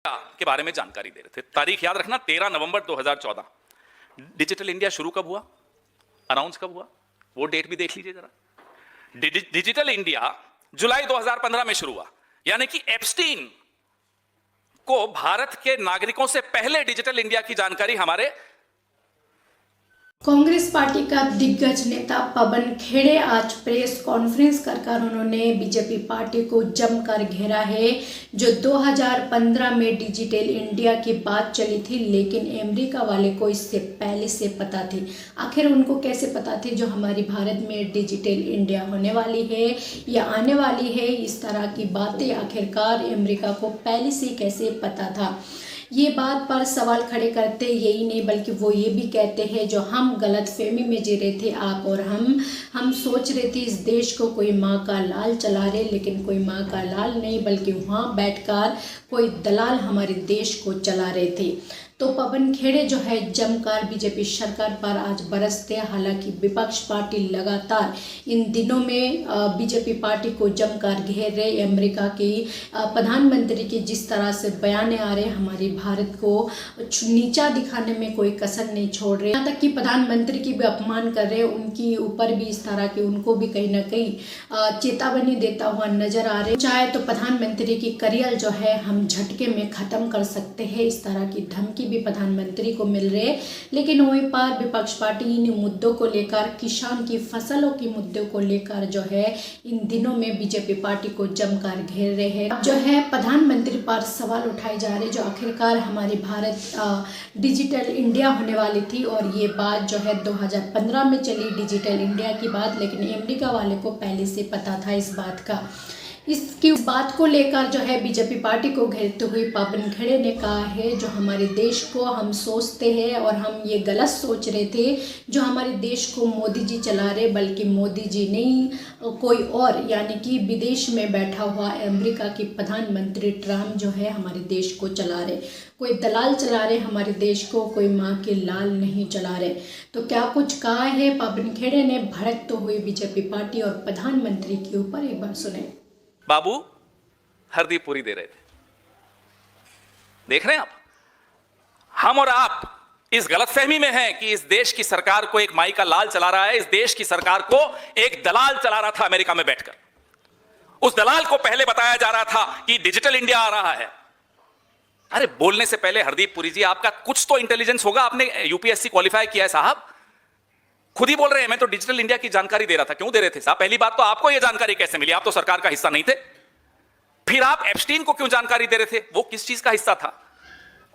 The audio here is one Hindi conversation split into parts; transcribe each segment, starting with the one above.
के बारे में जानकारी दे रहे थे। तारीख याद रखना 13 नवंबर 2014। डिजिटल इंडिया शुरू कब हुआ, अनाउंस कब हुआ, वो डेट भी देख लीजिए जरा। डिजिटल इंडिया जुलाई 2015 में शुरू हुआ, यानी कि एप्स्टीन को भारत के नागरिकों से पहले डिजिटल इंडिया की जानकारी हमारे कांग्रेस पार्टी का दिग्गज नेता पवन खेड़े आज प्रेस कॉन्फ्रेंस कर उन्होंने बीजेपी पार्टी को जमकर घेरा है। जो 2015 में डिजिटल इंडिया की बात चली थी, लेकिन अमेरिका वाले को इससे पहले से पता थी। आखिर उनको कैसे पता थी जो हमारी भारत में डिजिटल इंडिया होने वाली है या आने वाली है? इस तरह की बातें आखिरकार अमेरिका को पहले से कैसे पता था? ये बात पर सवाल खड़े करते यही नहीं, बल्कि वो ये भी कहते हैं जो हम गलत फहमी में जी रहे थे आप और हम सोच रहे थे इस देश को कोई माँ का लाल चला रहे, लेकिन कोई माँ का लाल नहीं, बल्कि वहाँ बैठकर कोई दलाल हमारे देश को चला रहे थे। तो पवन खेड़े जो है जमकर बीजेपी सरकार पर आज बरसते। हालांकि विपक्ष पार्टी लगातार इन दिनों में बीजेपी पार्टी को जमकर घेर रहे। अमेरिका की प्रधानमंत्री की जिस तरह से बयान आ रहे, हमारे भारत को नीचा दिखाने में कोई कसर नहीं छोड़ रहे, यहाँ तक कि प्रधानमंत्री की भी अपमान कर रहे, उनकी ऊपर भी इस तरह के उनको भी कहीं ना कहीं चेतावनी देता हुआ नजर आ रहे। चाहे तो प्रधानमंत्री की करियर जो है हम झटके में खत्म कर सकते हैं, इस तरह की धमकी भी प्रधानमंत्री को मिल रहे। लेकिन वहीं पर विपक्ष पार्टी इन मुद्दों को लेकर, किसान की फसलों के मुद्दों को लेकर जो है इन दिनों में बीजेपी पार्टी को जमकर घेर रहे हैं। जो है प्रधानमंत्री पर सवाल उठाए जा रहे, जो आखिरकार हमारी भारत डिजिटल इंडिया होने वाली थी और ये बात जो है 2015 में चली डिजिटल इंडिया की बात, लेकिन अमेरिका वाले को पहले से पता था इस बात का। इसकी बात को लेकर जो है बीजेपी पार्टी को घेरते हुए पवन खेड़े ने कहा है जो हमारे देश को हम सोचते हैं और हम ये गलत सोच रहे थे, जो हमारे देश को मोदी जी चला रहे, बल्कि मोदी जी नहीं कोई और, यानी कि विदेश में बैठा हुआ अमेरिका की प्रधानमंत्री ट्रम्प जो है हमारे देश को चला रहे। कोई दलाल चला रहे हमारे देश को, कोई माँ के लाल नहीं चला रहे। तो क्या कुछ कहा है पवन खेड़े ने भड़कते हुए बीजेपी पार्टी और प्रधानमंत्री के ऊपर, एक बार सुने। बाबू हरदीप पुरी दे रहे थे, देख रहे हैं आप। हम और आप इस गलतफहमी में हैं कि इस देश की सरकार को एक माई का लाल चला रहा है, इस देश की सरकार को एक दलाल चला रहा था अमेरिका में बैठकर। उस दलाल को पहले बताया जा रहा था कि डिजिटल इंडिया आ रहा है। अरे बोलने से पहले हरदीप पुरी जी, आपका कुछ तो इंटेलिजेंस होगा, आपने यूपीएससी क्वालिफाई किया है साहब। खुद ही बोल रहे हैं मैं तो डिजिटल इंडिया की जानकारी दे रहा था। क्यों दे रहे थे साहब? पहली बात तो आपको यह जानकारी कैसे मिली? आप तो सरकार का हिस्सा नहीं थे। फिर आप एप्स्टीन को क्यों जानकारी दे रहे थे? वो किस चीज का हिस्सा था?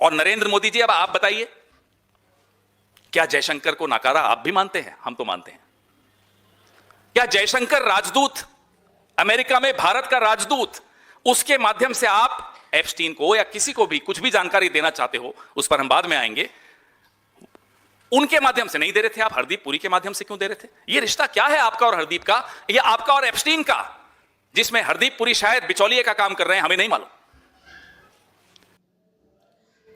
और नरेंद्र मोदी जी, अब आप बताइए, क्या जयशंकर को नकारा आप भी मानते हैं? हम तो मानते हैं। क्या जयशंकर राजदूत, अमेरिका में भारत का राजदूत, उसके माध्यम से आप एप्स्टीन को या किसी को भी कुछ भी जानकारी देना चाहते हो, उस पर हम बाद में आएंगे, उनके माध्यम से नहीं दे रहे थे आप, हरदीप पुरी के माध्यम से क्यों दे रहे थे? ये रिश्ता क्या है आपका और हरदीप का, या आपका और एप्स्टीन का, जिसमें हरदीप पुरी शायद बिचौलिए का काम कर रहे हैं? हमें नहीं मालूम।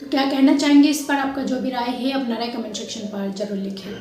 तो क्या कहना चाहेंगे इस पर? आपका जो भी राय है अपना राय कमेंट सेक्शन पर जरूर लिखें।